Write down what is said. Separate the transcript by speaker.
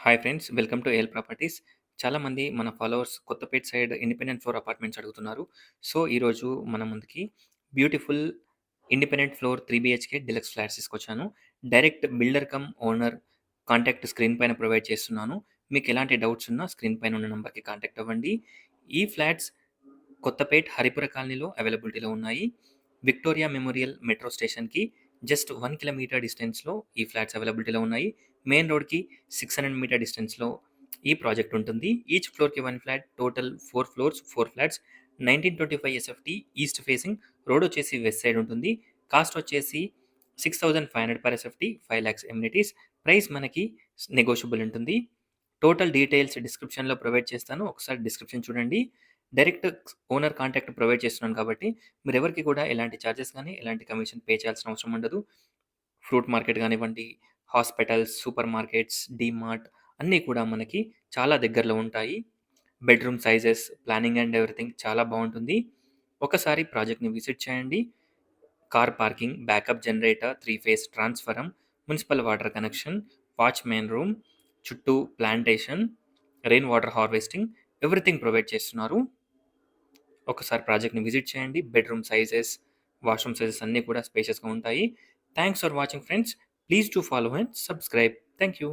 Speaker 1: Hi friends, welcome to AL properties. చాలామంది మన followers Kothapet side independent floor apartments అడుగుతున్నారు. So, ఈరోజు మన ముందుకి beautiful independent floor 3 BHK deluxe flats తీసుకొచ్చాను. Direct builder cum owner contact screen పైన ప్రొవైడ్ చేస్తున్నాను. మీకు ఎలాంటి డౌట్స్ ఉన్నా స్క్రీన్ పైన ఉన్న నంబర్‌కి కాంటాక్ట్ అవ్వండి. ఈ ఫ్లాట్స్ కొత్తపేట్ హరిపుర కాలనీలో అవైలబిలిటీలో ఉన్నాయి. విక్టోరియా మెమోరియల్ మెట్రో స్టేషన్‌కి జస్ట్ 1 కిలోమీటర్ డిస్టెన్స్‌లో ఈ ఫ్లాట్స్ అవైలబిలిటీలో ఉన్నాయి. మెయిన్ రోడ్‌కి 600 మీటర్ డిస్టెన్స్‌లో ఈ ప్రాజెక్ట్ ఉంటుంది. ఈచ్ ఫ్లోర్‌కి 1 flat, total 4 floors, 4 flats. 1925 SFT east facing. Road వచ్చేసి వెస్ట్ సైడ్ ఉంటుంది. కాస్ట్ వచ్చేసి 6,500 per SFT, 5 lakhs amenities. Price మనకి నెగోషియబుల్ ఉంటుంది. టోటల్ డీటెయిల్స్ డిస్క్రిప్షన్‌లో ప్రొవైడ్ చేస్తాను. ఒకసారి డిస్క్రిప్షన్ చూడండి. డైరెక్ట్ ఓనర్ కాంటాక్ట్ ప్రొవైడ్ చేస్తున్నాను కాబట్టి మీరెవరికీ కూడా ఎలాంటి చార్జెస్ గానీ, ఎలాంటి కమిషన్ పే చేయాల్సిన అవసరం ఉండదు. ఫ్రూట్ మార్కెట్ గానివ్వండి, హాస్పిటల్స్, సూపర్ మార్కెట్స్, డీమార్ట్ అన్నీ కూడా మనకి చాలా దగ్గరలో ఉంటాయి. Bedroom sizes, planning and everything చాలా బావుంటుంది. ఒకసారి ప్రాజెక్ట్‌ని విజిట్ చేయండి. Car parking, backup generator, 3 phase transformer, municipal water connection, watchmen room, చుట్టూ plantation, rain water harvesting everything provide చేస్తున్నారు. ఒకసారి ప్రాజెక్ట్‌ని విజిట్ చేయండి. బెడ్‌రూమ్ సైజెస్, వాష్‌రూమ్ సైజెస్ అన్నీ కూడా స్పేషియస్‌గా ఉంటాయి. Thanks for watching friends. Please do follow and subscribe. Thank you.